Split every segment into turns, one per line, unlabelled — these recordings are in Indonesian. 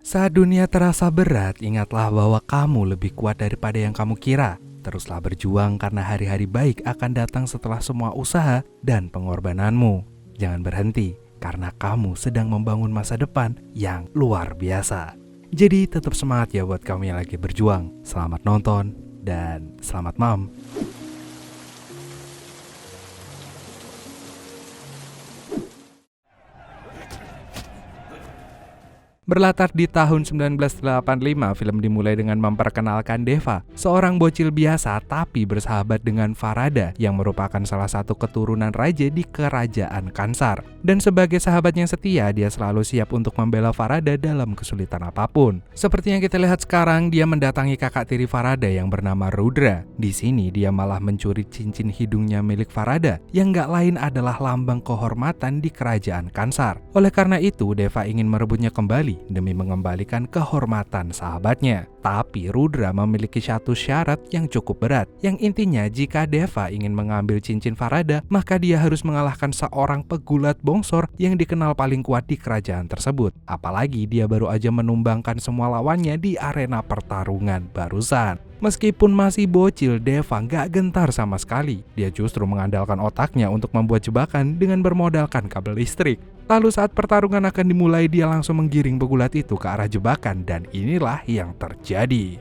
Saat dunia terasa berat, ingatlah bahwa kamu lebih kuat daripada yang kamu kira. Teruslah berjuang karena hari-hari baik akan datang setelah semua usaha dan pengorbananmu. Jangan berhenti, karena kamu sedang membangun masa depan yang luar biasa. Jadi tetap semangat ya buat kamu yang lagi berjuang. Selamat nonton dan selamat malam. Berlatar di tahun 1985, film dimulai dengan memperkenalkan Deva, seorang bocil biasa tapi bersahabat dengan Farada yang merupakan salah satu keturunan raja di kerajaan Kansar. Dan sebagai sahabat yang setia, dia selalu siap untuk membela Farada dalam kesulitan apapun. Seperti yang kita lihat sekarang, dia mendatangi kakak tiri Farada yang bernama Rudra. Di sini dia malah mencuri cincin hidungnya milik Farada, yang gak lain adalah lambang kehormatan di kerajaan Kansar. Oleh karena itu, Deva ingin merebutnya kembali demi mengembalikan kehormatan sahabatnya. Tapi Rudra memiliki satu syarat yang cukup berat, yang intinya jika Deva ingin mengambil cincin Farada, maka dia harus mengalahkan seorang pegulat bongsor yang dikenal paling kuat di kerajaan tersebut. Apalagi dia baru aja menumbangkan semua lawannya di arena pertarungan barusan. Meskipun masih bocil, Deva gak gentar sama sekali. Dia justru mengandalkan otaknya untuk membuat jebakan dengan bermodalkan kabel listrik. Lalu saat pertarungan akan dimulai, dia langsung menggiring pegulat itu ke arah jebakan, dan inilah yang terjadi.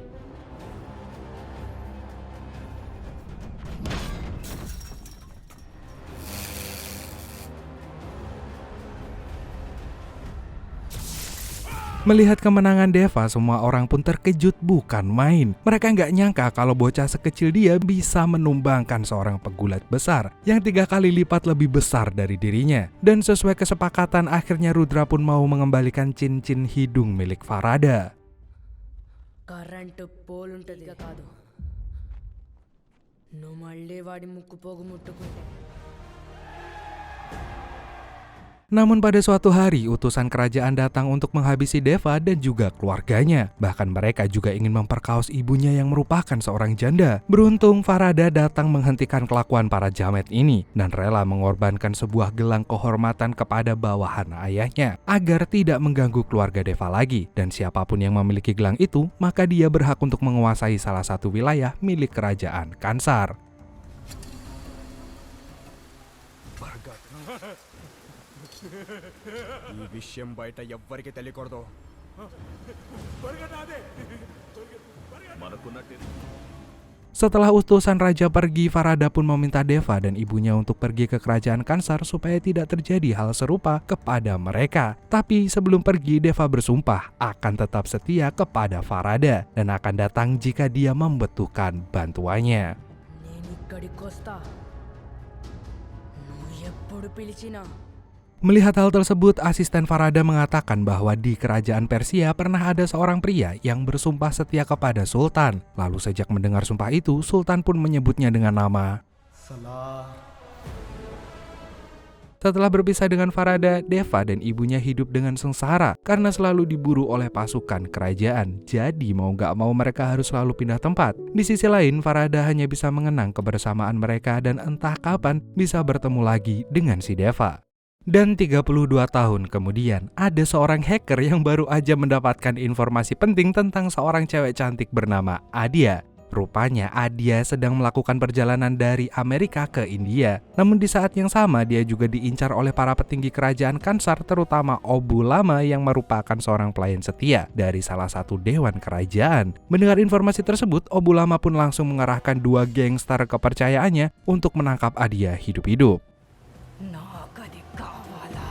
Melihat kemenangan Deva, semua orang pun terkejut bukan main. Mereka nggak nyangka kalau bocah sekecil dia bisa menumbangkan seorang pegulat besar yang 3 kali lipat lebih besar dari dirinya. Dan sesuai kesepakatan, akhirnya Rudra pun mau mengembalikan cincin hidung milik Farada.
Current పోలుంటదిగా కాదు నువ్వు మళ్ళీ వాడి ముక్కు పోగు ముట్టుకుంటే
Namun pada suatu hari, utusan kerajaan datang untuk menghabisi Deva dan juga keluarganya. Bahkan mereka juga ingin memperkaos ibunya yang merupakan seorang janda. Beruntung Farada datang menghentikan kelakuan para jamet ini dan rela mengorbankan sebuah gelang kehormatan kepada bawahan ayahnya agar tidak mengganggu keluarga Deva lagi. Dan siapapun yang memiliki gelang itu, maka dia berhak untuk menguasai salah satu wilayah milik kerajaan Kansar.
ఈ విషయం బయట ఎవ్వరికి తెలియకూడదు.
Setelah utusan raja pergi, Farada pun meminta Deva dan ibunya untuk pergi ke kerajaan Kansar supaya tidak terjadi hal serupa kepada mereka. Tapi sebelum pergi, Deva bersumpah akan tetap setia kepada Farada dan akan datang jika dia membutuhkan bantuannya.
నేను ఇక్కడికి వస్తా నువ్వు ఎప్పుడు పిలిచినా
Melihat hal tersebut, asisten Farada mengatakan bahwa di kerajaan Persia pernah ada seorang pria yang bersumpah setia kepada Sultan. Lalu sejak mendengar sumpah itu, Sultan pun menyebutnya dengan nama
Salah.
Setelah berpisah dengan Farada, Deva dan ibunya hidup dengan sengsara karena selalu diburu oleh pasukan kerajaan. Jadi mau gak mau mereka harus selalu pindah tempat. Di sisi lain, Farada hanya bisa mengenang kebersamaan mereka dan entah kapan bisa bertemu lagi dengan si Deva. Dan 32 tahun kemudian, ada seorang hacker yang baru aja mendapatkan informasi penting tentang seorang cewek cantik bernama Adia. Rupanya Adia sedang melakukan perjalanan dari Amerika ke India. Namun di saat yang sama, dia juga diincar oleh para petinggi kerajaan Kansar, terutama Obulama yang merupakan seorang pelayan setia dari salah satu dewan kerajaan. Mendengar informasi tersebut, Obulama pun langsung mengarahkan 2 gangster kepercayaannya untuk menangkap Adia hidup-hidup.
నాకది కావాలా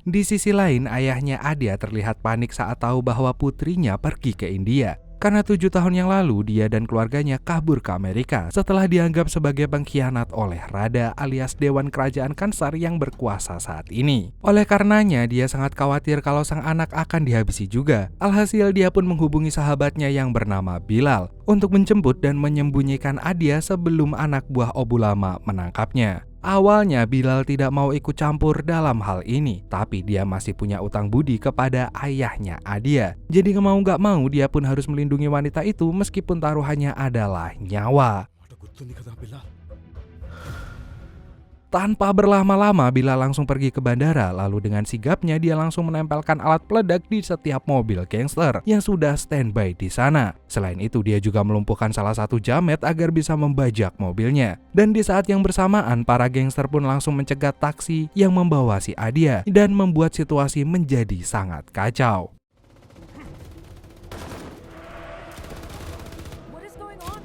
Di sisi lain, ayahnya Adia terlihat panik saat tahu bahwa putrinya pergi ke India. Karena 7 tahun yang lalu, dia dan keluarganya kabur ke Amerika setelah dianggap sebagai pengkhianat oleh Rada alias Dewan Kerajaan Kansar yang berkuasa saat ini. Oleh karenanya, dia sangat khawatir kalau sang anak akan dihabisi juga. Alhasil, dia pun menghubungi sahabatnya yang bernama Bilal untuk menjemput dan menyembunyikan Adia sebelum anak buah Obulama menangkapnya. Awalnya Bilal tidak mau ikut campur dalam hal ini, tapi dia masih punya utang budi kepada ayahnya Adia. Jadi mau gak mau dia pun harus melindungi wanita itu meskipun taruhannya adalah nyawa.
మాట గుర్తుంది కదా పిల్ల?
Tanpa berlama-lama, Bilal langsung pergi ke bandara, lalu dengan sigapnya dia langsung menempelkan alat peledak di setiap mobil gangster yang sudah standby di sana. Selain itu, dia juga melumpuhkan salah satu jamet agar bisa membajak mobilnya. Dan di saat yang bersamaan, para gangster pun langsung mencegat taksi yang membawa si Adia dan membuat situasi menjadi sangat kacau.
What is going on?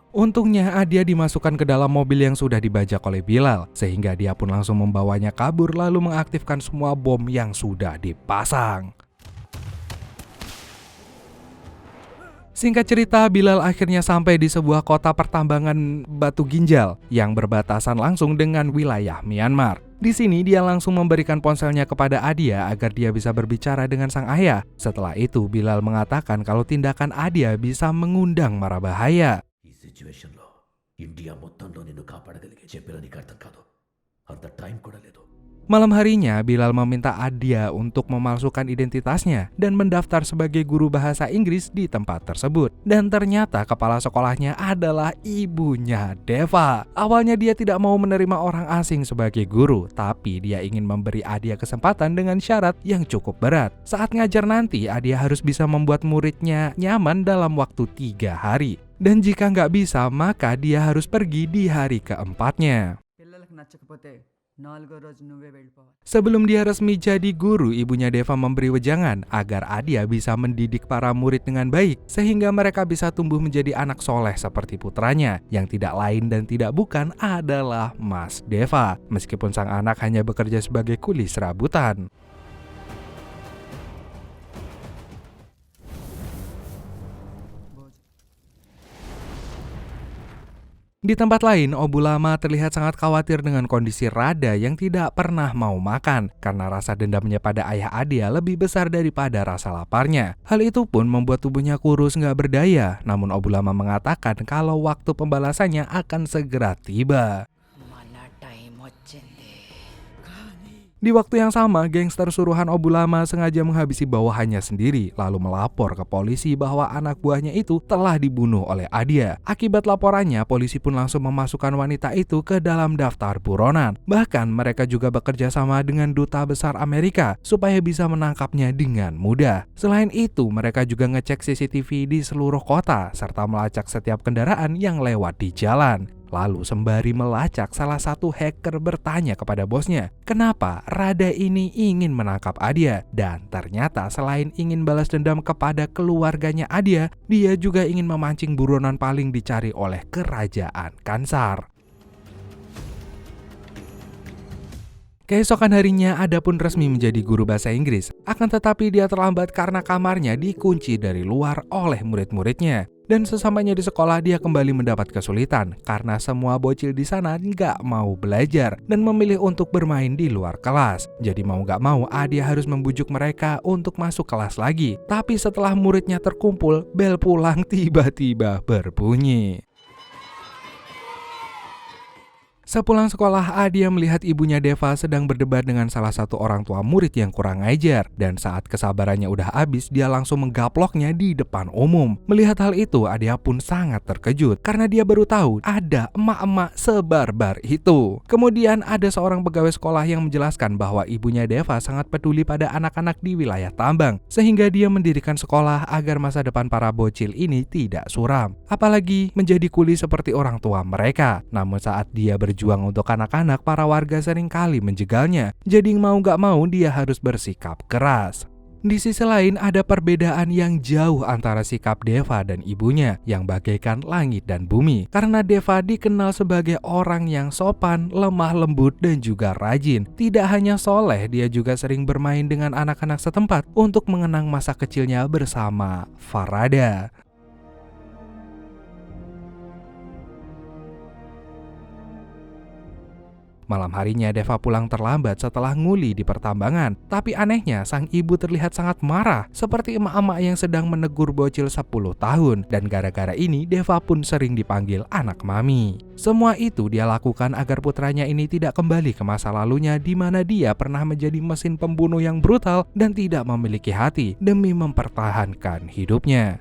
Untungnya Adia dimasukkan ke dalam mobil yang sudah dibajak oleh Bilal, sehingga dia pun langsung membawanya kabur lalu mengaktifkan semua bom yang sudah dipasang. Singkat cerita, Bilal akhirnya sampai di sebuah kota pertambangan batu ginjal yang berbatasan langsung dengan wilayah Myanmar. Di sini dia langsung memberikan ponselnya kepada Adia agar dia bisa berbicara dengan sang ayah. Setelah itu, Bilal mengatakan kalau tindakan Adia bisa mengundang mara bahaya.
ఈ సిచ్యువేషన్లో ఇండియా మొత్తంలో నిన్ను కాపాడగలిగే చెప్పిన నీకు అర్థం కాదు. అంత టైం కూడా లేదు.
Malam harinya, Bilal meminta Adia untuk memalsukan identitasnya dan mendaftar sebagai guru bahasa Inggris di tempat tersebut. Dan ternyata kepala sekolahnya adalah ibunya Deva. Awalnya dia tidak mau menerima orang asing sebagai guru, tapi dia ingin memberi Adia kesempatan dengan syarat yang cukup berat. Saat ngajar nanti, Adia harus bisa membuat muridnya nyaman dalam waktu 3 hari. Dan jika nggak bisa, maka dia harus pergi di hari keempatnya.
పిల్లలకు నచ్చకపోతే 4వ రోజు నువ్వే వెళ్ళిపోవాలి.
Sebelum dia resmi jadi guru, ibunya Deva memberi wejangan agar Adia bisa mendidik para murid dengan baik sehingga mereka bisa tumbuh menjadi anak soleh seperti putranya yang tidak lain dan tidak bukan adalah Mas Deva, meskipun sang anak hanya bekerja sebagai kuli serabutan. Di tempat lain, Obulama terlihat sangat khawatir dengan kondisi Rada yang tidak pernah mau makan karena rasa dendamnya pada ayah Adia lebih besar daripada rasa laparnya. Hal itu pun membuat tubuhnya kurus nggak berdaya, namun Obulama mengatakan kalau waktu pembalasannya akan segera tiba.
మన టైం వచ్చింది.
Di waktu yang sama, gangster suruhan Obulama sengaja menghabisi bawahannya sendiri lalu melapor ke polisi bahwa anak buahnya itu telah dibunuh oleh Adia. Akibat laporannya, polisi pun langsung memasukkan wanita itu ke dalam daftar buronan. Bahkan mereka juga bekerja sama dengan duta besar Amerika supaya bisa menangkapnya dengan mudah. Selain itu, mereka juga ngecek CCTV di seluruh kota serta melacak setiap kendaraan yang lewat di jalan. Lalu sembari melacak, salah satu hacker bertanya kepada bosnya, kenapa Rada ini ingin menangkap Adia? Dan ternyata selain ingin balas dendam kepada keluarganya Adia, dia juga ingin memancing buronan paling dicari oleh kerajaan Kansar. Keesokan harinya, Ada pun resmi menjadi guru bahasa Inggris. Akan tetapi dia terlambat karena kamarnya dikunci dari luar oleh murid-muridnya. Dan sesampainya di sekolah, dia kembali mendapat kesulitan karena semua bocil di sana nggak mau belajar dan memilih untuk bermain di luar kelas. Jadi mau nggak mau, Adia harus membujuk mereka untuk masuk kelas lagi. Tapi setelah muridnya terkumpul, bel pulang tiba-tiba berbunyi. Sepulang sekolah, Adia melihat ibunya Deva sedang berdebat dengan salah satu orang tua murid yang kurang ajar. Dan saat kesabarannya udah habis, dia langsung menggaploknya di depan umum. Melihat hal itu, Adia pun sangat terkejut karena dia baru tahu ada emak-emak sebarbar itu. Kemudian ada seorang pegawai sekolah yang menjelaskan bahwa ibunya Deva sangat peduli pada anak-anak di wilayah tambang, sehingga dia mendirikan sekolah agar masa depan para bocil ini tidak suram. Apalagi menjadi kuli seperti orang tua mereka. Namun saat dia berjuang untuk anak-anak, para warga seringkali menjegalnya. Jadi mau gak mau dia harus bersikap keras. Di sisi lain, ada perbedaan yang jauh antara sikap Deva dan ibunya yang bagaikan langit dan bumi. Karena Deva dikenal sebagai orang yang sopan, lemah lembut, dan juga rajin. Tidak hanya soleh, dia juga sering bermain dengan anak-anak setempat untuk mengenang masa kecilnya bersama Farada. Malam harinya Deva pulang terlambat setelah nguli di pertambangan. Tapi anehnya sang ibu terlihat sangat marah, seperti emak-emak yang sedang menegur bocil 10 tahun. Dan gara-gara ini Deva pun sering dipanggil anak mami. Semua itu dia lakukan agar putranya ini tidak kembali ke masa lalunya di mana dia pernah menjadi mesin pembunuh yang brutal dan tidak memiliki hati demi mempertahankan hidupnya.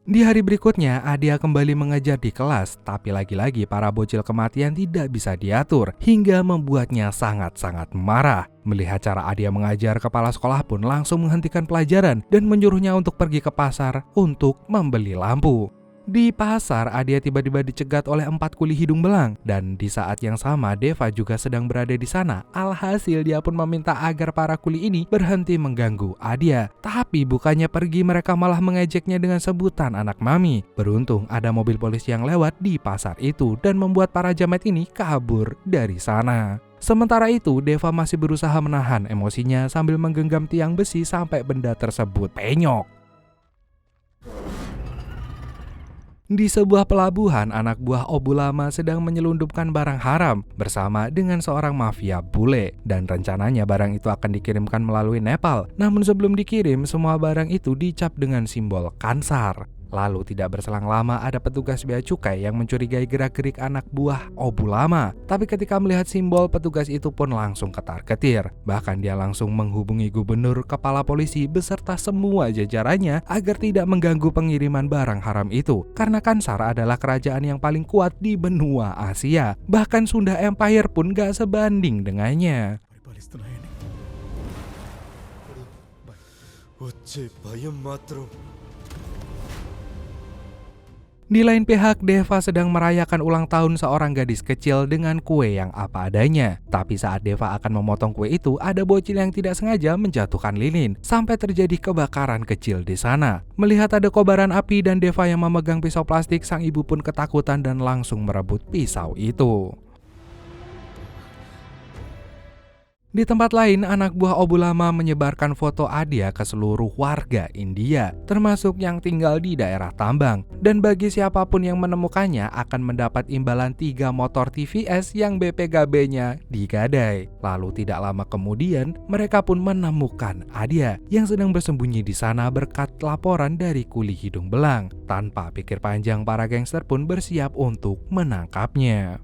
Di hari berikutnya, Adia kembali mengajar di kelas, tapi lagi-lagi para bocil kematian tidak bisa diatur, hingga membuatnya sangat-sangat marah. Melihat cara Adia mengajar, kepala sekolah pun langsung menghentikan pelajaran dan menyuruhnya untuk pergi ke pasar untuk membeli lampu. Di pasar, Adia tiba-tiba dicegat oleh 4 kuli hidung belang, dan di saat yang sama Deva juga sedang berada di sana. Alhasil dia pun meminta agar para kuli ini berhenti mengganggu Adia. Tapi bukannya pergi, mereka malah mengejeknya dengan sebutan anak mami. Beruntung ada mobil polisi yang lewat di pasar itu dan membuat para jamet ini kabur dari sana. Sementara itu, Deva masih berusaha menahan emosinya sambil menggenggam tiang besi sampai benda tersebut penyok. Di sebuah pelabuhan, anak buah Obulama sedang menyelundupkan barang haram bersama dengan seorang mafia bule, dan rencananya barang itu akan dikirimkan melalui Nepal. Namun sebelum dikirim, semua barang itu dicap dengan simbol Kansar. Lalu tidak berselang lama ada petugas bea cukai yang mencurigai gerak-gerik anak buah Obulama. Tapi ketika melihat simbol, petugas itu pun langsung ketar-ketir. Bahkan dia langsung menghubungi gubernur, kepala polisi beserta semua jajarannya agar tidak mengganggu pengiriman barang haram itu. Karena Kansar adalah kerajaan yang paling kuat di benua Asia. Bahkan Sunda Empire pun gak sebanding dengannya. Di lain pihak, Deva sedang merayakan ulang tahun seorang gadis kecil dengan kue yang apa adanya. Tapi saat Deva akan memotong kue itu, ada bocil yang tidak sengaja menjatuhkan lilin, sampai terjadi kebakaran kecil di sana. Melihat ada kobaran api dan Deva yang memegang pisau plastik, sang ibu pun ketakutan dan langsung merebut pisau itu. Di tempat lain, anak buah Obulama menyebarkan foto Adia ke seluruh warga India, termasuk yang tinggal di daerah tambang. Dan bagi siapapun yang menemukannya akan mendapat imbalan 3 motor TVS yang BPKB-nya digadai. Lalu tidak lama kemudian, mereka pun menemukan Adia yang sedang bersembunyi di sana berkat laporan dari kuli hidung belang. Tanpa pikir panjang, para gangster pun bersiap untuk menangkapnya.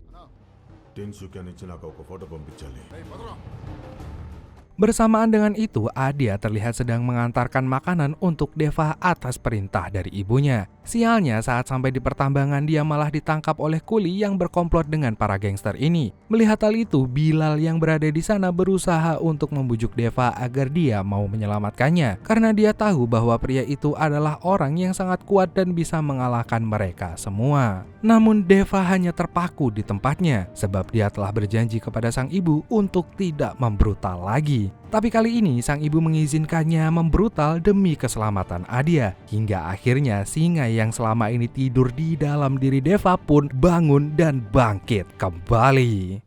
Bersamaan dengan itu, Adia terlihat sedang mengantarkan makanan untuk Deva atas perintah dari ibunya. Sialnya, saat sampai di pertambangan, dia malah ditangkap oleh kuli yang berkomplot dengan para gangster ini. Melihat hal itu, Bilal yang berada di sana berusaha untuk membujuk Deva agar dia mau menyelamatkannya, karena dia tahu bahwa pria itu adalah orang yang sangat kuat dan bisa mengalahkan mereka semua. Namun Deva hanya terpaku di tempatnya, sebab dia telah berjanji kepada sang ibu untuk tidak membrutal lagi. Tapi kali ini sang ibu mengizinkannya membrutal demi keselamatan Adia. Hingga akhirnya singa yang selama ini tidur di dalam diri Deva pun bangun dan bangkit kembali.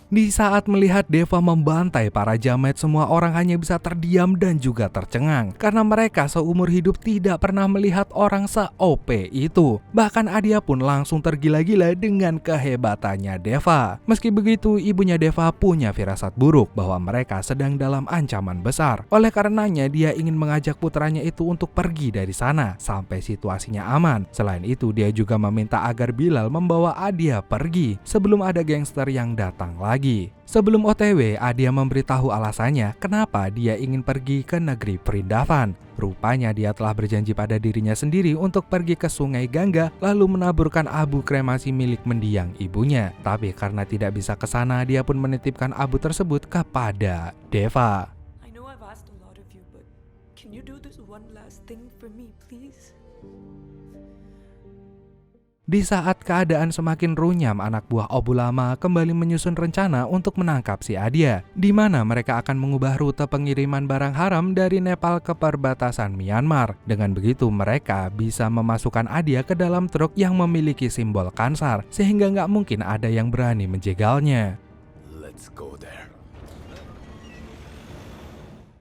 Di saat melihat Deva membantai para jamet, semua orang hanya bisa terdiam dan juga tercengang, karena mereka seumur hidup tidak pernah melihat orang se-OP itu. Bahkan Adia pun langsung tergila-gila dengan kehebatannya Deva. Meski begitu, ibunya Deva punya firasat buruk bahwa mereka sedang dalam ancaman besar. Oleh karenanya, dia ingin mengajak putranya itu untuk pergi dari sana sampai situasinya aman. Selain itu, dia juga meminta agar Bilal membawa Adia pergi sebelum ada gangster yang datang lagi. Sebelum OTW, Adia memberitahu alasannya kenapa dia ingin pergi ke negeri Vrindavan. Rupanya dia telah berjanji pada dirinya sendiri untuk pergi ke Sungai Gangga lalu menaburkan abu kremasi milik mendiang ibunya. Tapi karena tidak bisa ke sana, dia pun menitipkan abu tersebut kepada Deva.
I know I've asked a lot of you, but can you do this one last thing for me, please?
Di saat keadaan semakin runyam, anak buah Obulama kembali menyusun rencana untuk menangkap si Adia, di mana mereka akan mengubah rute pengiriman barang haram dari Nepal ke perbatasan Myanmar. Dengan begitu, mereka bisa memasukkan Adia ke dalam truk yang memiliki simbol Kansar, sehingga nggak mungkin ada yang berani menjegalnya.
Let's go there.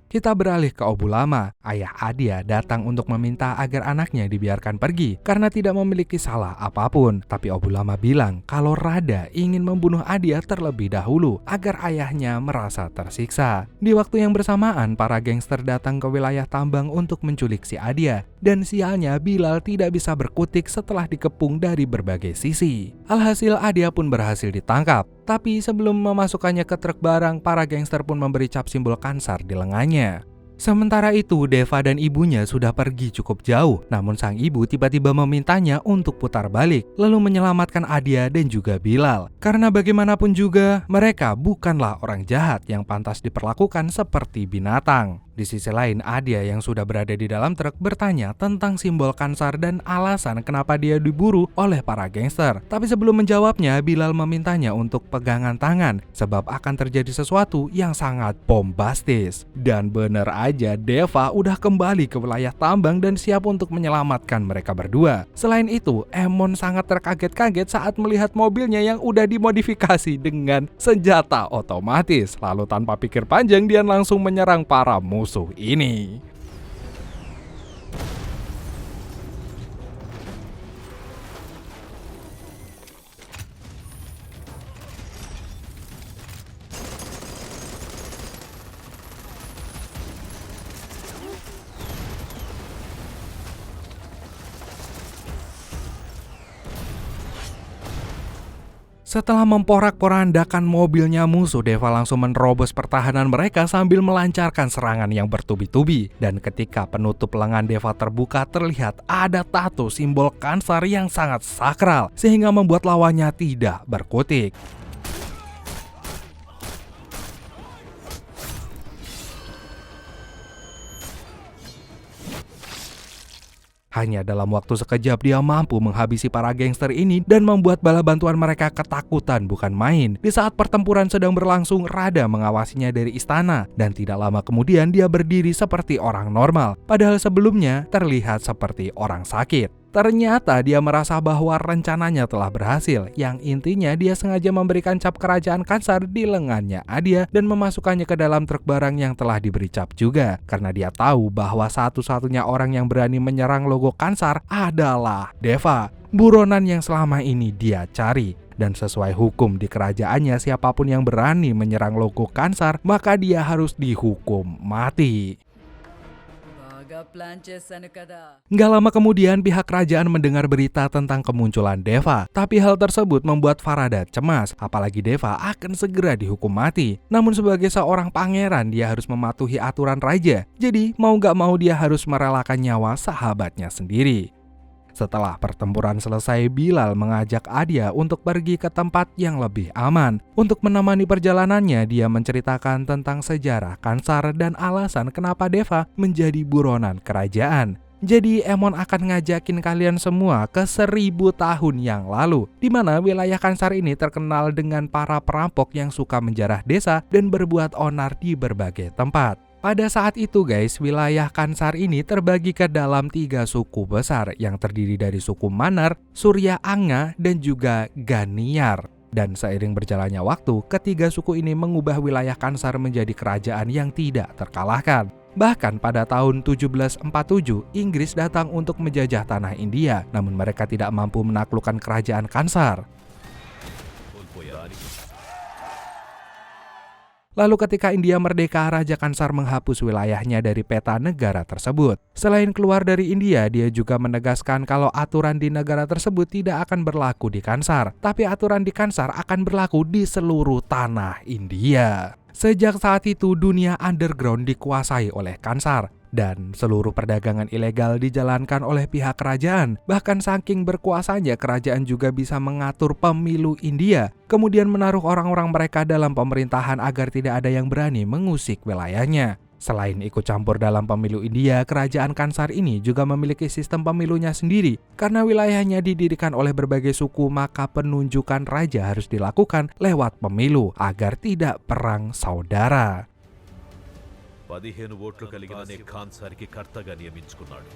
Kita beralih ke Obulama. Ayah Adia datang untuk meminta agar anaknya dibiarkan pergi karena tidak memiliki salah apapun. Tapi Obulama bilang kalau Rada ingin membunuh Adia terlebih dahulu agar ayahnya merasa tersiksa. Di waktu yang bersamaan, para gangster datang ke wilayah tambang untuk menculik si Adia. Dan sialnya Bilal tidak bisa berkutik setelah dikepung dari berbagai sisi. Alhasil Adia pun berhasil ditangkap. Tapi sebelum memasukkannya ke truk barang, para gangster pun memberi cap simbol Kansar di lengannya. Sementara itu, Deva dan ibunya sudah pergi cukup jauh, namun sang ibu tiba-tiba memintanya untuk putar balik, lalu menyelamatkan Adia dan juga Bilal. Karena bagaimanapun juga, mereka bukanlah orang jahat yang pantas diperlakukan seperti binatang. Di sisi lain, Adia yang sudah berada di dalam truk bertanya tentang simbol Kansar dan alasan kenapa dia diburu oleh para gangster. Tapi sebelum menjawabnya, Bilal memintanya untuk pegangan tangan sebab akan terjadi sesuatu yang sangat bombastis. Dan bener aja, Deva udah kembali ke wilayah tambang dan siap untuk menyelamatkan mereka berdua. Selain itu, Emon sangat terkaget-kaget saat melihat mobilnya yang udah dimodifikasi dengan senjata otomatis. Lalu tanpa pikir panjang, dia langsung menyerang para musuh ini. Setelah memporak-porandakan mobilnya musuh, Deva langsung menerobos pertahanan mereka sambil melancarkan serangan yang bertubi-tubi. Dan ketika penutup lengan Deva terbuka, terlihat ada tato simbol Kansar yang sangat sakral, sehingga membuat lawannya tidak berkutik. Hanya dalam waktu sekejap dia mampu menghabisi para gangster ini dan membuat bala bantuan mereka ketakutan bukan main. Di saat pertempuran sedang berlangsung, Rada mengawasinya dari istana dan tidak lama kemudian dia berdiri seperti orang normal, padahal sebelumnya terlihat seperti orang sakit. Ternyata dia merasa bahwa rencananya telah berhasil, yang intinya dia sengaja memberikan cap kerajaan Kansar di lengannya Adia dan memasukkannya ke dalam truk barang yang telah diberi cap juga. Karena dia tahu bahwa satu-satunya orang yang berani menyerang logo Kansar adalah Deva, buronan yang selama ini dia cari. Dan sesuai hukum di kerajaannya, siapapun yang berani menyerang logo Kansar, maka dia harus dihukum mati. Nggak lama kemudian pihak kerajaan mendengar berita tentang kemunculan Deva. Tapi hal tersebut membuat Farada cemas, apalagi Deva akan segera dihukum mati. Namun sebagai seorang pangeran dia harus mematuhi aturan raja. Jadi mau nggak mau dia harus merelakan nyawa sahabatnya sendiri. Setelah pertempuran selesai, Bilal mengajak Adia untuk pergi ke tempat yang lebih aman. Untuk menemani perjalanannya, dia menceritakan tentang sejarah Kansar dan alasan kenapa Deva menjadi buronan kerajaan. Jadi Emon akan ngajakin kalian semua ke 1000 tahun yang lalu, di mana wilayah Kansar ini terkenal dengan para perampok yang suka menjarah desa dan berbuat onar di berbagai tempat. Pada saat itu guys, wilayah Kansar ini terbagi ke dalam 3 suku besar yang terdiri dari suku Manar, Surya Anga, dan juga Ganiyar. Dan seiring berjalannya waktu, ketiga suku ini mengubah wilayah Kansar menjadi kerajaan yang tidak terkalahkan. Bahkan pada tahun 1747, Inggris datang untuk menjajah tanah India, namun mereka tidak mampu menaklukkan kerajaan Kansar. Lalu ketika India merdeka, Raja Kansar menghapus wilayahnya dari peta negara tersebut. Selain keluar dari India, dia juga menegaskan kalau aturan di negara tersebut tidak akan berlaku di Kansar, tapi aturan di Kansar akan berlaku di seluruh tanah India. Sejak saat itu, dunia underground dikuasai oleh Kansar. Dan seluruh perdagangan ilegal dijalankan oleh pihak kerajaan. Bahkan saking berkuasanya, kerajaan juga bisa mengatur pemilu India, kemudian menaruh orang-orang mereka dalam pemerintahan agar tidak ada yang berani mengusik wilayahnya. Selain ikut campur dalam pemilu India, kerajaan Kansar ini juga memiliki sistem pemilunya sendiri. Karena wilayahnya didirikan oleh berbagai suku, maka penunjukan raja harus dilakukan lewat pemilu agar tidak perang saudara.
15 ఓట్లు కలిగిన కాన్సార్కి కర్తగా నియమించుకున్నాడు.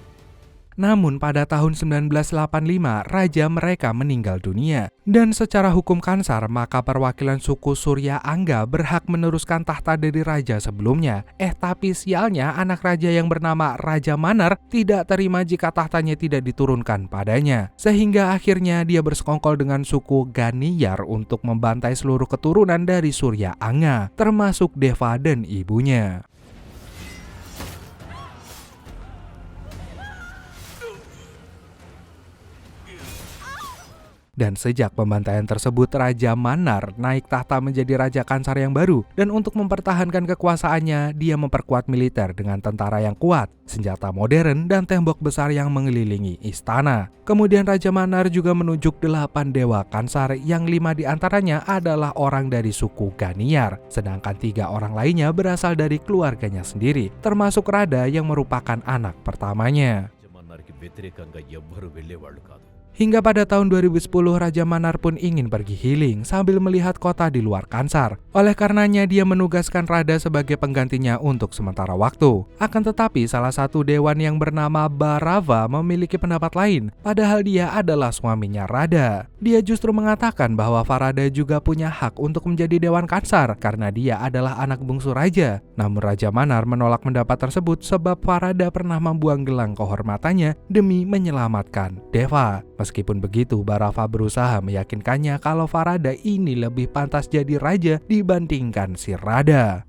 Namun pada tahun 1985, raja mereka meninggal dunia. Dan secara hukum Kansar, maka perwakilan suku Surya Angga berhak meneruskan tahta dari raja sebelumnya. Tapi sialnya anak raja yang bernama Raja Manar tidak terima jika tahtanya tidak diturunkan padanya. Sehingga akhirnya dia bersekongkol dengan suku Ganiyar untuk membantai seluruh keturunan dari Surya Angga, termasuk Deva dan ibunya. Dan sejak pembantaian tersebut, Raja Manar naik tahta menjadi Raja Kansar yang baru. Dan untuk mempertahankan kekuasaannya, dia memperkuat militer dengan tentara yang kuat, senjata modern, dan tembok besar yang mengelilingi istana. Kemudian Raja Manar juga menunjuk 8 dewa Kansar yang 5 diantaranya adalah orang dari suku Ganiyar. Sedangkan 3 orang lainnya berasal dari keluarganya sendiri, termasuk Rada yang merupakan anak pertamanya. Hingga pada tahun 2010, Raja Manar pun ingin pergi healing sambil melihat kota di luar Kansar. Oleh karenanya dia menugaskan Rada sebagai penggantinya untuk sementara waktu. Akan tetapi salah satu dewan yang bernama Bharava memiliki pendapat lain, padahal dia adalah suaminya Rada. Dia justru mengatakan bahwa Farada juga punya hak untuk menjadi dewan Kansar karena dia adalah anak bungsu raja. Namun Raja Manar menolak pendapat tersebut sebab Farada pernah membuang gelang kehormatannya demi menyelamatkan Deva. Meskipun begitu, Bharava berusaha meyakinkannya kalau Farada ini lebih pantas jadi raja dibandingkan si Rada.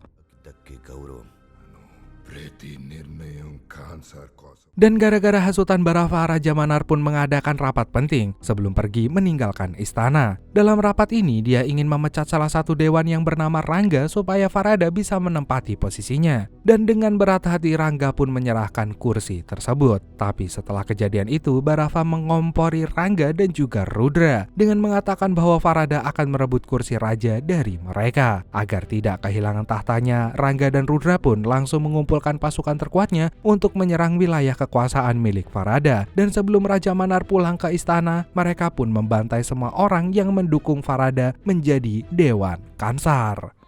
Dan gara-gara hasutan Bharava, Raja Manar pun mengadakan rapat penting sebelum pergi meninggalkan istana. Dalam rapat ini, dia ingin memecat salah satu dewan yang bernama Rangga supaya Farada bisa menempati posisinya. Dan dengan berat hati, Rangga pun menyerahkan kursi tersebut. Tapi setelah kejadian itu, Bharava mengompori Rangga dan juga Rudra dengan mengatakan bahwa Farada akan merebut kursi raja dari mereka. Agar tidak kehilangan tahtanya, Rangga dan Rudra pun langsung mengumpulkan pasukan terkuatnya untuk menyerang wilayah kekuasaan milik Farada. Dan sebelum Raja Manar pulang ke istana, mereka pun membantai semua orang yang mendukung Farada menjadi Dewan Kansar.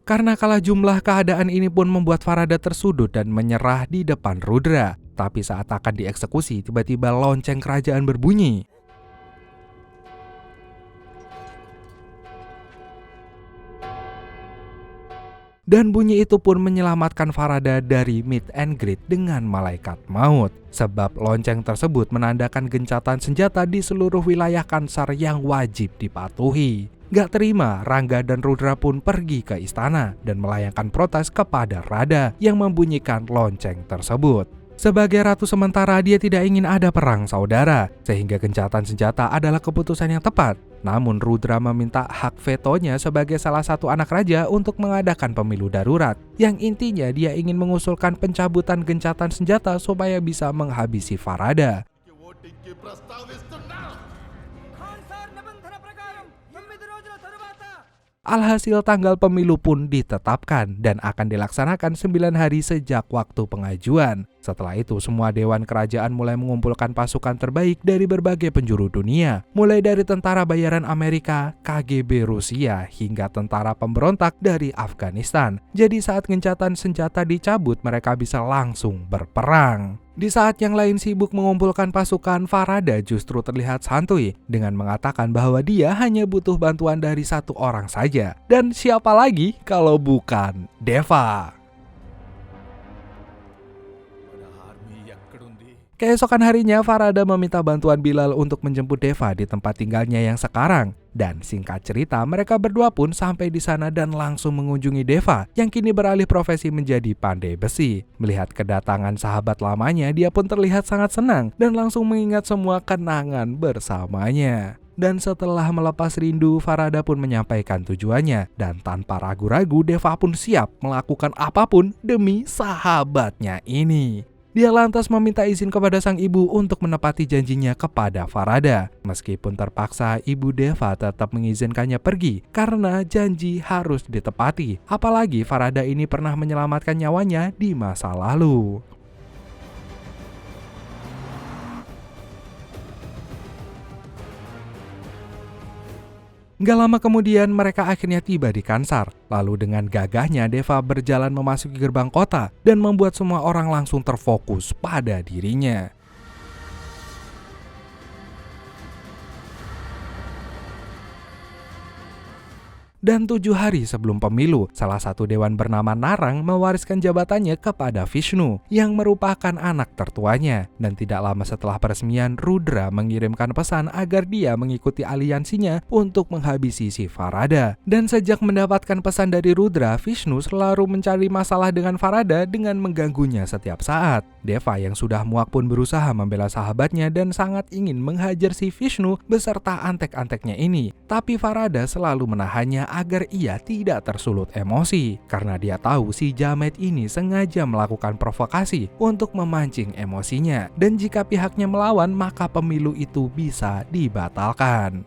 Karena kalah jumlah, keadaan ini pun membuat Farada tersudut dan menyerah di depan Rudra. Tapi saat akan dieksekusi, tiba-tiba lonceng kerajaan berbunyi. Dan bunyi itu pun menyelamatkan Farada dari meet and greet dengan malaikat maut. Sebab lonceng tersebut menandakan gencatan senjata di seluruh wilayah Kansar yang wajib dipatuhi. Gak terima, Rangga dan Rudra pun pergi ke istana dan melayangkan protes kepada Rada yang membunyikan lonceng tersebut. Sebagai ratu sementara, dia tidak ingin ada perang saudara, sehingga gencatan senjata adalah keputusan yang tepat. Namun Rudra meminta hak vetonya sebagai salah satu anak raja untuk mengadakan pemilu darurat, yang intinya dia ingin mengusulkan pencabutan gencatan senjata supaya bisa menghabisi Farada. Alhasil tanggal pemilu pun ditetapkan dan akan dilaksanakan 9 hari sejak waktu pengajuan. Setelah itu semua dewan kerajaan mulai mengumpulkan pasukan terbaik dari berbagai penjuru dunia. Mulai dari tentara bayaran Amerika, KGB Rusia, hingga tentara pemberontak dari Afghanistan. Jadi saat gencatan senjata dicabut, mereka bisa langsung berperang. Di saat yang lain sibuk mengumpulkan pasukan, Farada justru terlihat santuy dengan mengatakan bahwa dia hanya butuh bantuan dari satu orang saja. Dan siapa lagi kalau bukan Deva. Keesokan harinya, Farada meminta bantuan Bilal untuk menjemput Deva di tempat tinggalnya yang sekarang. Dan singkat cerita, mereka berdua pun sampai di sana dan langsung mengunjungi Deva yang kini beralih profesi menjadi pandai besi. Melihat kedatangan sahabat lamanya, dia pun terlihat sangat senang dan langsung mengingat semua kenangan bersamanya. Dan setelah melepas rindu, Farada pun menyampaikan tujuannya. Dan tanpa ragu-ragu, Deva pun siap melakukan apapun demi sahabatnya ini. Dia lantas meminta izin kepada sang ibu untuk menepati janjinya kepada Farada. Meskipun terpaksa, ibu Deva tetap mengizinkannya pergi karena janji harus ditepati. Apalagi Farada ini pernah menyelamatkan nyawanya di masa lalu. Gak lama kemudian mereka akhirnya tiba di Kansar. Lalu dengan gagahnya Deva berjalan memasuki gerbang kota dan membuat semua orang langsung terfokus pada dirinya. Dan 7 hari sebelum pemilu, salah satu dewan bernama Narang mewariskan jabatannya kepada Vishnu yang merupakan anak tertuanya. Dan tidak lama setelah peresmian, Rudra mengirimkan pesan agar dia mengikuti aliansinya untuk menghabisi si Farada. Dan sejak mendapatkan pesan dari Rudra, Vishnu selalu mencari masalah dengan Farada dengan mengganggunya setiap saat. Deva yang sudah muak pun berusaha membela sahabatnya dan sangat ingin menghajar si Vishnu beserta antek-anteknya ini. Tapi Farada selalu menahannya agar ia tidak tersulut emosi, karena dia tahu si Jamet ini sengaja melakukan provokasi untuk memancing emosinya, dan jika pihaknya melawan maka pemilu itu bisa dibatalkan.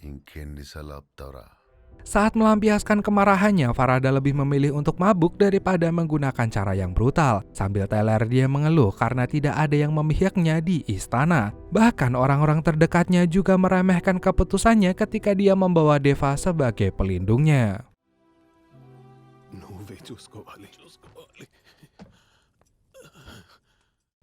ఇంకేంటి సలాప్తారా.
Saat melampiaskan kemarahannya, Farada lebih memilih untuk mabuk daripada menggunakan cara yang brutal. Sambil teler dia mengeluh karena tidak ada yang memihaknya di istana. Bahkan orang-orang terdekatnya juga meremehkan keputusannya ketika dia membawa Deva sebagai pelindungnya.
నువ్వే చూసుకోవాలి.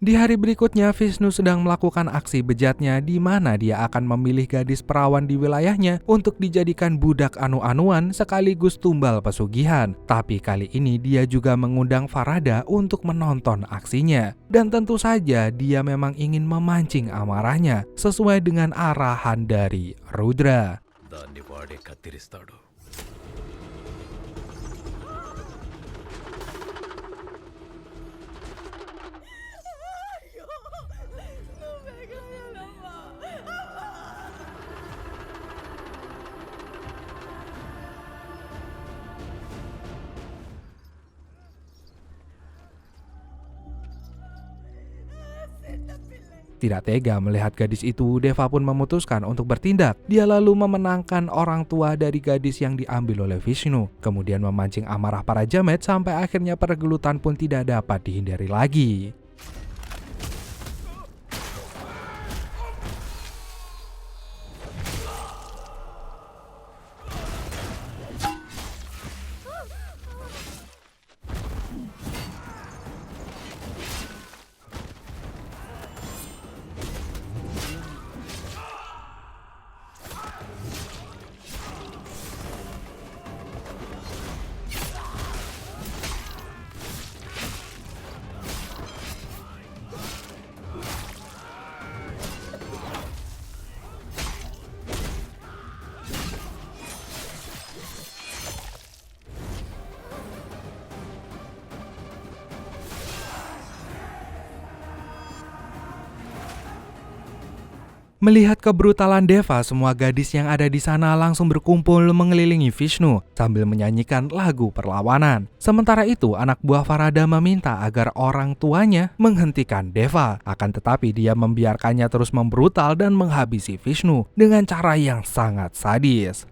Di hari berikutnya, Vishnu sedang melakukan aksi bejatnya di mana dia akan memilih gadis perawan di wilayahnya untuk dijadikan budak anu-anuan sekaligus tumbal pesugihan. Tapi kali ini dia juga mengundang Farada untuk menonton aksinya. Dan tentu saja dia memang ingin memancing amarahnya sesuai dengan arahan dari Rudra.
దాన్ని వాడే కత్తిరిస్తాడు.
Tidak tega melihat gadis itu, Deva pun memutuskan untuk bertindak. Dia lalu memenangkan orang tua dari gadis yang diambil oleh Vishnu, kemudian memancing amarah para Jamet sampai akhirnya pergelutan pun tidak dapat dihindari lagi. Melihat kebrutalan Deva, semua gadis yang ada di sana langsung berkumpul mengelilingi Vishnu sambil menyanyikan lagu perlawanan. Sementara itu, anak buah Farada meminta agar orang tuanya menghentikan Deva. Akan tetapi dia membiarkannya terus membrutal dan menghabisi Vishnu dengan cara yang sangat sadis.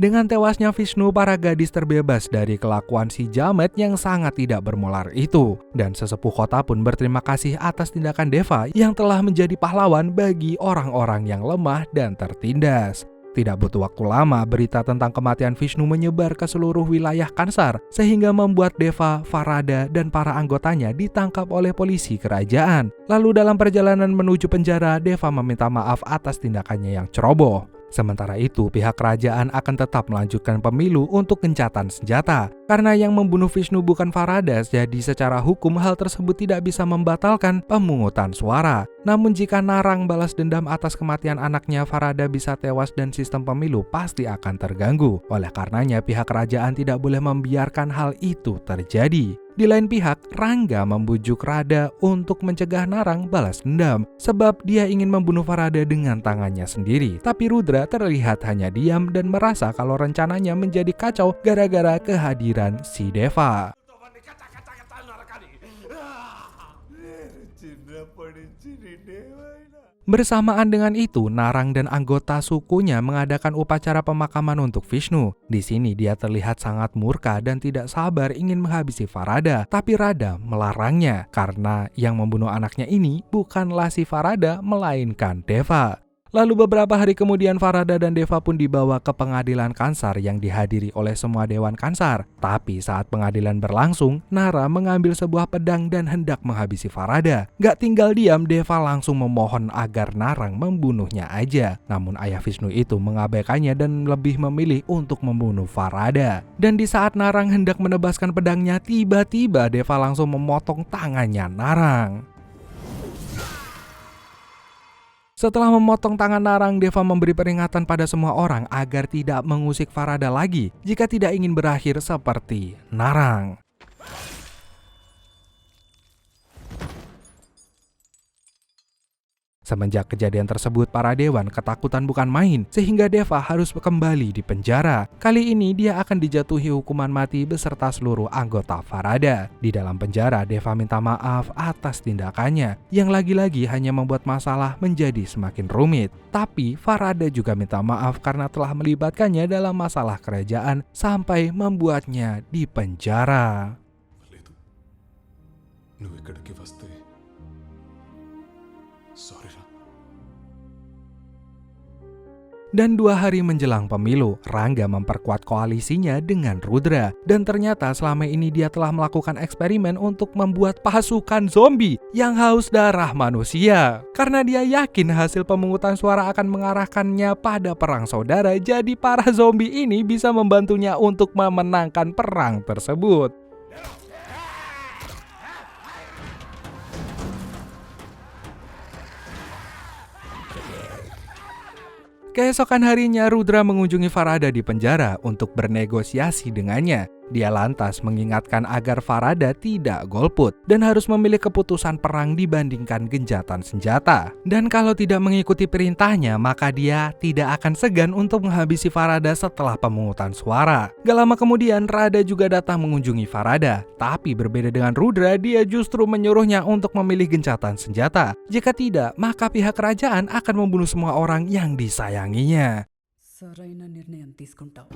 Dengan tewasnya Vishnu, para gadis terbebas dari kelakuan si Jamet yang sangat tidak bermoral itu. Dan sesepuh kota pun berterima kasih atas tindakan Deva yang telah menjadi pahlawan bagi orang-orang yang lemah dan tertindas. Tidak butuh waktu lama, berita tentang kematian Vishnu menyebar ke seluruh wilayah Kansar, sehingga membuat Deva, Farada, dan para anggotanya ditangkap oleh polisi kerajaan. Lalu dalam perjalanan menuju penjara, Deva meminta maaf atas tindakannya yang ceroboh. Sementara itu, pihak kerajaan akan tetap melanjutkan pemilu untuk gencatan senjata. Karena yang membunuh Vishnu bukan Farada, jadi secara hukum hal tersebut tidak bisa membatalkan pemungutan suara. Namun jika Narang balas dendam atas kematian anaknya, Farada bisa tewas dan sistem pemilu pasti akan terganggu. Oleh karenanya, pihak kerajaan tidak boleh membiarkan hal itu terjadi. Di lain pihak, Rangga membujuk Radha untuk mencegah Narang balas dendam sebab dia ingin membunuh Farada dengan tangannya sendiri. Tapi Rudra terlihat hanya diam dan merasa kalau rencananya menjadi kacau gara-gara kehadiran si Deva. Bersamaan dengan itu, Narang dan anggota sukunya mengadakan upacara pemakaman untuk Vishnu. Di sini dia terlihat sangat murka dan tidak sabar ingin menghabisi Farada, tapi Radha melarangnya karena yang membunuh anaknya ini bukanlah si Farada melainkan Deva. Lalu beberapa hari kemudian Farada dan Deva pun dibawa ke pengadilan Kansar yang dihadiri oleh semua dewan Kansar. Tapi saat pengadilan berlangsung, Nara mengambil sebuah pedang dan hendak menghabisi Farada. Gak tinggal diam, Deva langsung memohon agar Narang membunuhnya aja. Namun ayah Vishnu itu mengabaikannya dan lebih memilih untuk membunuh Farada. Dan di saat Narang hendak menebaskan pedangnya, tiba-tiba Deva langsung memotong tangannya Narang. Setelah memotong tangan Narang, Deva memberi peringatan pada semua orang agar tidak mengusik Farada lagi jika tidak ingin berakhir seperti Narang. Semenjak kejadian tersebut, para dewan ketakutan bukan main, sehingga Deva harus kembali di penjara. Kali ini dia akan dijatuhi hukuman mati beserta seluruh anggota Farada. Di dalam penjara, Deva minta maaf atas tindakannya, yang lagi-lagi hanya membuat masalah menjadi semakin rumit. Tapi Farada juga minta maaf karena telah melibatkannya dalam masalah kerajaan sampai membuatnya di penjara.
లేదు నువ్వు ఇక్కడికి వస్తే సారీ రా.
Dan 2 hari menjelang pemilu, Rangga memperkuat koalisinya dengan Rudra. Dan ternyata selama ini dia telah melakukan eksperimen untuk membuat pasukan zombie yang haus darah manusia. Karena dia yakin hasil pemungutan suara akan mengarahkannya pada perang saudara, jadi para zombie ini bisa membantunya untuk memenangkan perang tersebut. Keesokan harinya, Rudra mengunjungi Farada di penjara untuk bernegosiasi dengannya. Dia lantas mengingatkan agar Farada tidak golput dan harus memilih keputusan perang dibandingkan gencatan senjata. Dan kalau tidak mengikuti perintahnya, maka dia tidak akan segan untuk menghabisi Farada setelah pemungutan suara. Gak lama kemudian, Radha juga datang mengunjungi Farada. Tapi berbeda dengan Rudra, dia justru menyuruhnya untuk memilih gencatan senjata. Jika tidak, maka pihak kerajaan akan membunuh semua orang yang disayanginya.
సరైన నిర్ణయం తీసుకుంటావు.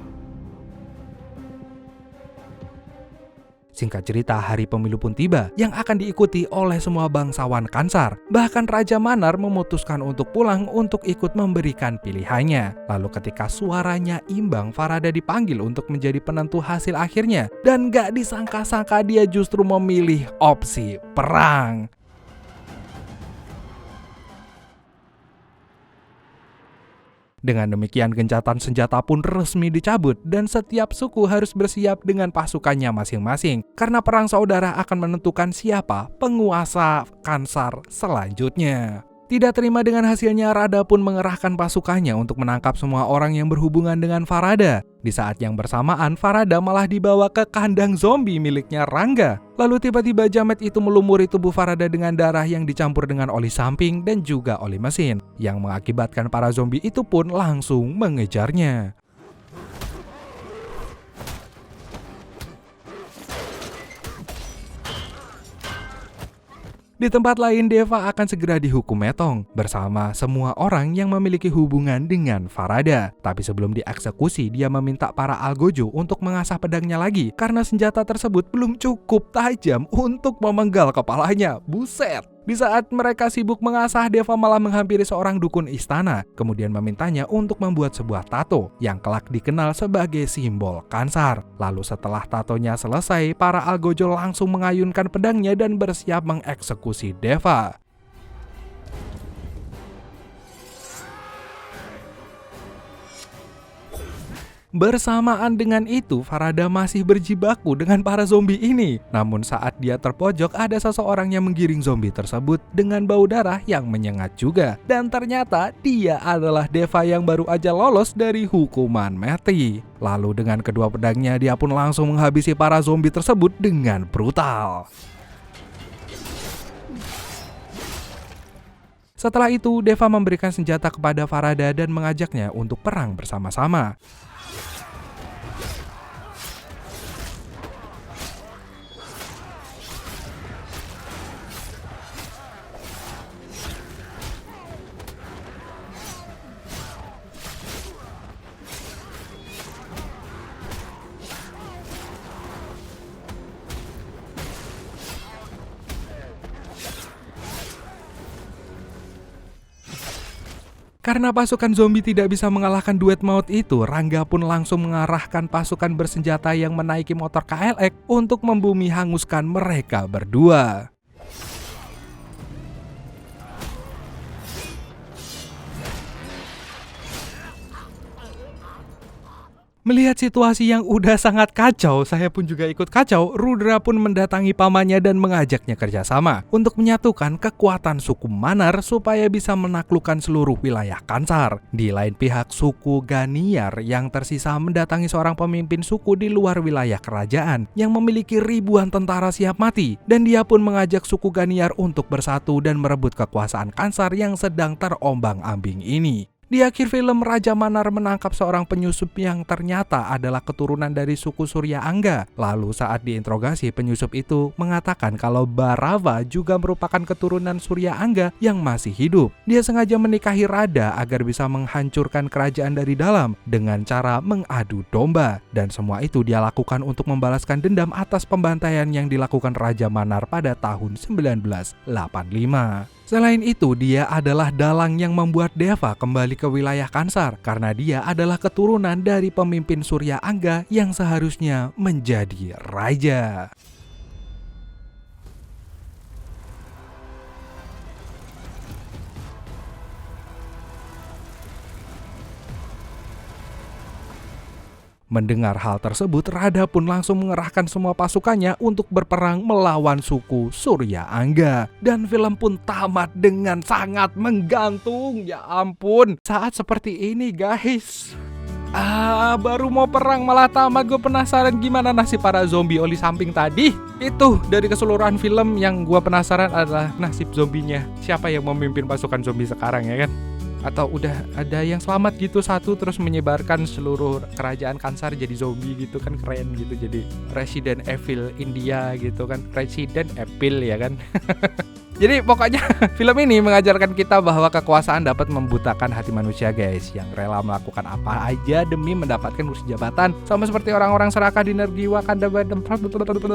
Singkat cerita, hari pemilu pun tiba yang akan diikuti oleh semua bangsawan Kansar. Bahkan Raja Manar memutuskan untuk pulang untuk ikut memberikan pilihannya. Lalu ketika suaranya imbang, Farada dipanggil untuk menjadi penentu hasil akhirnya. Dan gak disangka-sangka dia justru memilih opsi perang. Dengan demikian, gencatan senjata pun resmi dicabut dan setiap suku harus bersiap dengan pasukannya masing-masing karena perang saudara akan menentukan siapa penguasa Kansar selanjutnya. Tidak terima dengan hasilnya, Radha pun mengerahkan pasukannya untuk menangkap semua orang yang berhubungan dengan Farada. Di saat yang bersamaan, Farada malah dibawa ke kandang zombie miliknya Rangga. Lalu tiba-tiba jamet itu melumuri tubuh Farada dengan darah yang dicampur dengan oli samping dan juga oli mesin, yang mengakibatkan para zombie itu pun langsung mengejarnya. Di tempat lain, Deva akan segera dihukum metong bersama semua orang yang memiliki hubungan dengan Farada. Tapi sebelum dieksekusi, dia meminta para algojo untuk mengasah pedangnya lagi karena senjata tersebut belum cukup tajam untuk memenggal kepalanya. Buset! Di saat mereka sibuk mengasah, Deva malah menghampiri seorang dukun istana, kemudian memintanya untuk membuat sebuah tato yang kelak dikenal sebagai simbol Kansar. Lalu setelah tatonya selesai, para algojo langsung mengayunkan pedangnya dan bersiap mengeksekusi Deva. Bersamaan dengan itu, Farada masih berjibaku dengan para zombie ini. Namun saat dia terpojok, ada seseorang yang menggiring zombie tersebut dengan bau darah yang menyengat juga. Dan ternyata dia adalah Deva yang baru aja lolos dari hukuman mati. Lalu dengan kedua pedangnya, dia pun langsung menghabisi para zombie tersebut dengan brutal. Setelah itu, Deva memberikan senjata kepada Farada dan mengajaknya untuk perang bersama-sama. Karena pasukan zombie tidak bisa mengalahkan duet maut itu, Rangga pun langsung mengarahkan pasukan bersenjata yang menaiki motor KLX untuk membumi hanguskan mereka berdua. Melihat situasi yang udah sangat kacau, saya pun juga ikut kacau. Rudra pun mendatangi pamannya dan mengajaknya kerjasama untuk menyatukan kekuatan suku Manar supaya bisa menaklukkan seluruh wilayah Kansar. Di lain pihak, suku Ganiar yang tersisa mendatangi seorang pemimpin suku di luar wilayah kerajaan yang memiliki ribuan tentara siap mati, dan dia pun mengajak suku Ganiar untuk bersatu dan merebut kekuasaan Kansar yang sedang terombang-ambing ini. Di akhir film, Raja Manar menangkap seorang penyusup yang ternyata adalah keturunan dari suku Surya Angga. Lalu saat diinterogasi, penyusup itu mengatakan kalau Bharava juga merupakan keturunan Surya Angga yang masih hidup. Dia sengaja menikahi Radha agar bisa menghancurkan kerajaan dari dalam dengan cara mengadu domba. Dan semua itu dia lakukan untuk membalaskan dendam atas pembantaian yang dilakukan Raja Manar pada tahun 1985. Selain itu, dia adalah dalang yang membuat Deva kembali ke wilayah Kansar karena dia adalah keturunan dari pemimpin Surya Angga yang seharusnya menjadi raja. Mendengar hal tersebut, Radha pun langsung mengerahkan semua pasukannya untuk berperang melawan suku Surya Angga. Dan film pun tamat dengan sangat menggantung. Ya ampun, saat seperti ini guys. Baru mau perang malah tamat. Gue penasaran gimana nasib para zombie oli samping tadi. Itu dari keseluruhan film yang gue penasaran adalah nasib zombinya. Siapa yang memimpin pasukan zombie sekarang, ya kan? Atau udah ada yang selamat gitu satu terus menyebarkan seluruh kerajaan Kansar jadi zombie gitu kan, keren gitu, jadi Resident Evil India gitu kan, Resident Evil ya kan. Jadi pokoknya film ini mengajarkan kita bahwa kekuasaan dapat membutakan hati manusia guys, yang rela melakukan apa aja demi mendapatkan kursi jabatan, sama seperti orang-orang serakah di negeri Wakanda.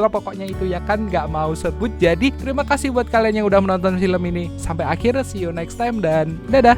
Pokoknya itu ya kan, gak mau sebut. Jadi terima kasih buat kalian yang udah menonton film ini sampai akhir. See you next time dan dadah.